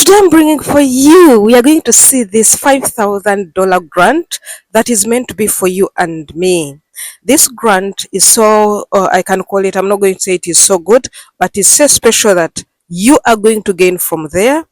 Today I'm bringing for you, we are going to see this $5,000 grant that is meant to be for you and me. This grant is so, I can call it, I'm not going to say it is so good, but it's so special that you are going to gain from there.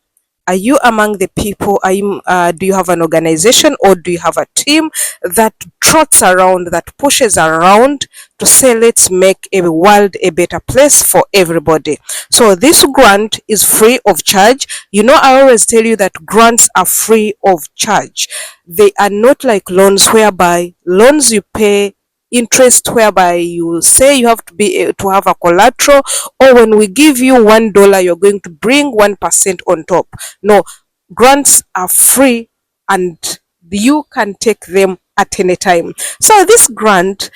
Are you among the people? Do you have an organization, or do you have a team that trots around, that pushes around to say, let's make a world a better place for everybody? So this grant is free of charge. You know, I always tell you that grants are free of charge. They are not like loans, whereby loans you pay interest, whereby you say you have to be to have a collateral, or when we give you $1 you're going to bring 1% on top. No, grants are free and you can take them at any time. So this grant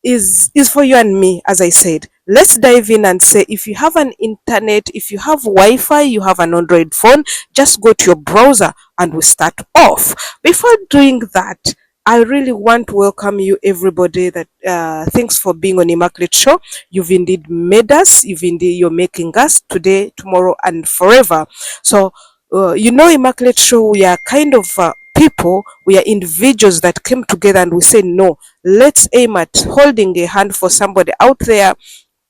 is for you and me. As I said, let's dive in and say, if you have an internet, if you have Wi-Fi, you have an Android phone, just go to your browser and we start off. Before doing that, I really want to welcome you, everybody. That thanks for being on Immaculate Show. You've indeed made us. You're making us today, tomorrow, and forever. So you know, Immaculate Show, we are kind of people, we are individuals that came together and we say, no, let's aim at holding a hand for somebody out there,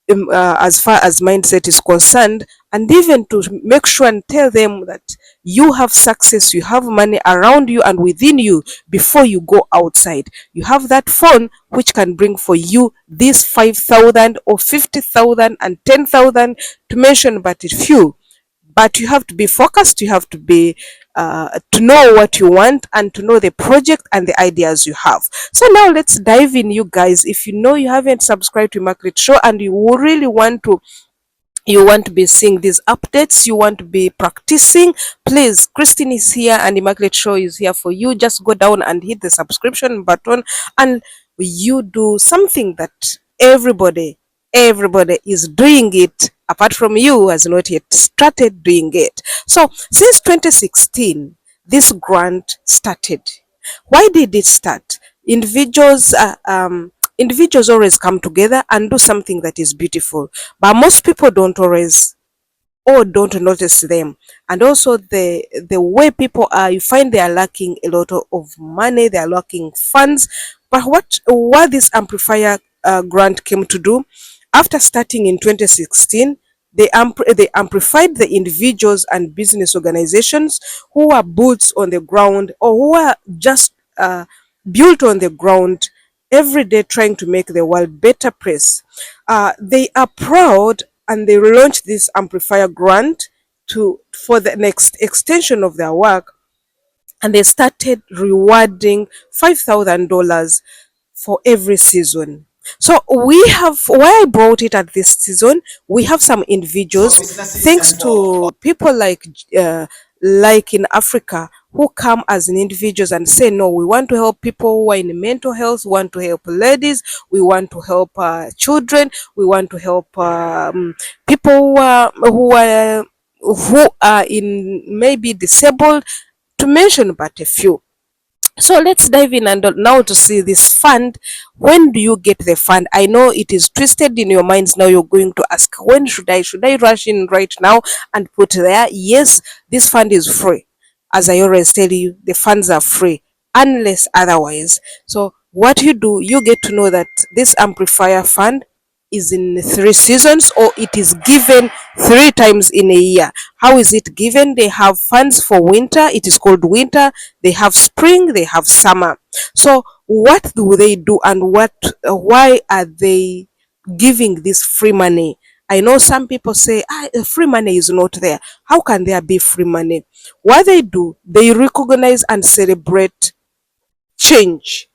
as far as mindset is concerned, and even to make sure and tell them that you have success, you have money around you and within you before you go outside. You have that phone which can bring for you this 5,000 or 50,000 and 10,000, to mention but a few. But you have to be focused, you have to be to know what you want and to know the project and the ideas you have. So now let's dive in, you guys. If you know you haven't subscribed to Immaculate Show and you really want to, you want to be seeing these updates, you want to be practicing, please, Christine is here and Immaculate Show is here for you. Just go down and hit the subscription button, and you do something that everybody is doing it, apart from you who has not yet started doing it. So since 2016 this grant started. Why did it start? Individuals always come together and do something that is beautiful, but most people don't always, or don't notice them. And also the way people are, you find they are lacking a lot of money, they are lacking funds. But what this Amplifier grant came to do, after starting in 2016, they amplified the individuals and business organizations who are boots on the ground, or who are just built on the ground every day trying to make the world better place. They are proud and they launched this Amplifier grant for the next extension of their work, and they started rewarding $5,000 for every season. So we have, why I brought it at this season, we have some individuals, thanks to people like in Africa, who come as an individuals and say, no, we want to help people who are in mental health, we want to help ladies, we want to help children, we want to help people who are in maybe disabled, to mention but a few. So let's dive in and now to see this fund. When do you get the fund? I know it is twisted in your minds now. You're going to ask, when should I rush in right now and put there? Yes, this fund is free. As I always tell you, the funds are free unless otherwise. So what you do, you get to know that this Amplifier fund is in 3 seasons, or it is given 3 times in a year. How is it given? They have funds for winter, it is called winter, they have spring, they have summer. So what do they do, and why are they giving this free money? I know some people say, free money is not there. How can there be free money? What they do, they recognize and celebrate change.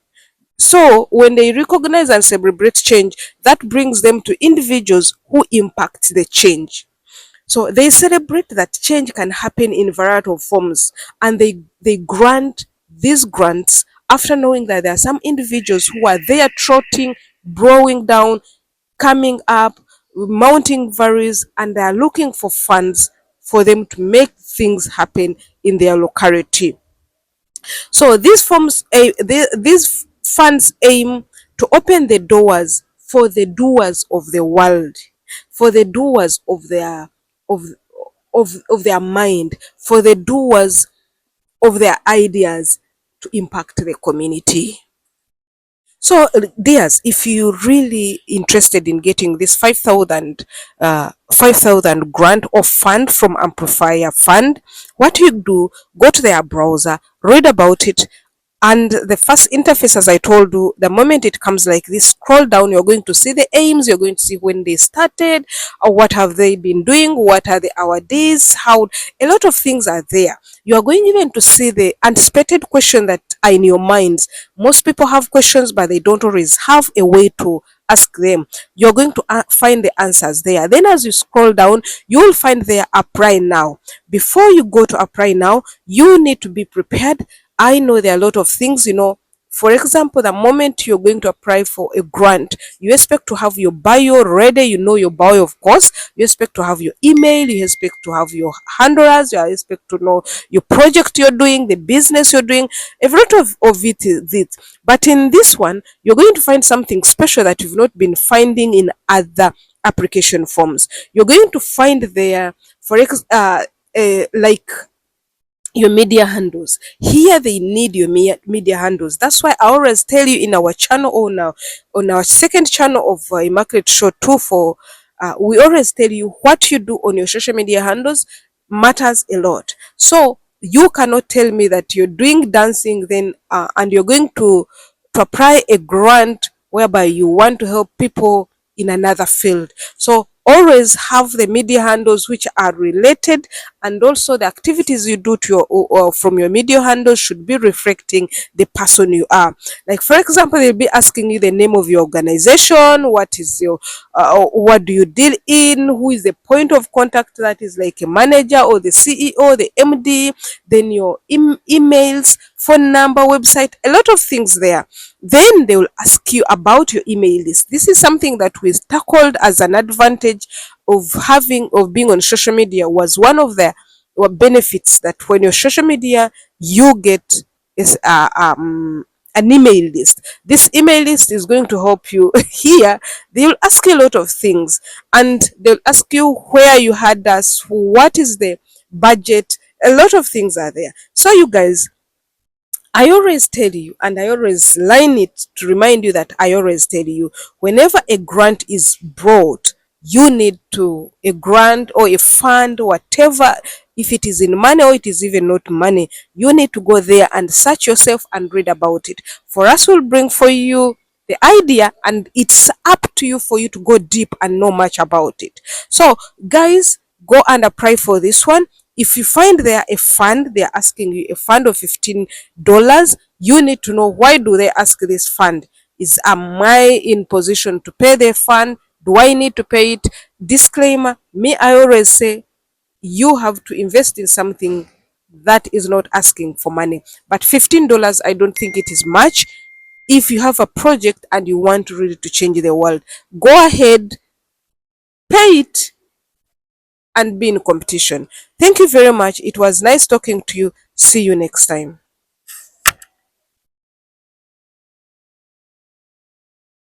So when they recognize and celebrate change, that brings them to individuals who impact the change. So they celebrate that change can happen in a variety of forms, and they grant these grants after knowing that there are some individuals who are there trotting, growing down, coming up, mounting varies, and they are looking for funds for them to make things happen in their locality. So these funds aim to open the doors for the doers of the world, for the doers of of their mind, for the doers of their ideas to impact the community. So, dears, if you're really interested in getting this 5,000 grant or fund from Amplifier Fund, what you do, go to their browser, read about it, and the first interface, as I told you, the moment it comes like this, scroll down, you're going to see the aims, you're going to see when they started, or what have they been doing, what are the awardis, how a lot of things are there. You are going even to see the anticipated question that are in your minds. Most people have questions, but they don't always have a way to ask them. You're going to find the answers there. Then as you scroll down, you will find there apply now. Before you go to apply now, you need to be prepared. I know there are a lot of things, for example, the moment you're going to apply for a grant, you expect to have your bio ready. You know your bio, of course. You expect to have your email. You expect to have your handlers. You expect to know your project you're doing, the business you're doing. A lot of it is it. But in this one, you're going to find something special that you've not been finding in other application forms. You're going to find there, for like your media handles. Here they need your media handles. That's why I always tell you in our channel, or now on our second channel of Immaculate Show 2, for we always tell you what you do on your social media handles matters a lot. So you cannot tell me that you're doing dancing then and you're going to apply a grant whereby you want to help people in another field. So always have the media handles which are related, and also the activities you do to your or from your media handles should be reflecting the person you are. Like for example, they'll be asking you the name of your organization, what is your what do you deal in, who is the point of contact, that is like a manager or the CEO, the MD, then your emails, phone number, website, a lot of things there. Then they will ask you about your email list. This is something that we tackled as an advantage of being on social media. Was one of the benefits that when you're social media, you get is an email list. This email list is going to help you here. They will ask you a lot of things, and they'll ask you where you had us, what is the budget. A lot of things are there. So you guys, I always tell you, and I always line it to remind you that I always tell you, whenever a grant is brought, you need to, a grant or a fund, whatever, if it is in money or it is even not money, you need to go there and search yourself and read about it. For us, will bring for you the idea, and it's up to you for you to go deep and know much about it. So, guys, go and apply for this one. If you find there a fund, they're asking you a fund of $15, you need to know, why do they ask this fund? Am I in position to pay the fund? Do I need to pay it? Disclaimer, me, I always say you have to invest in something that is not asking for money. But $15, I don't think it is much. If you have a project and you want really to change the world, go ahead, pay it, and be in competition. Thank you very much. It was nice talking to you. See you next time.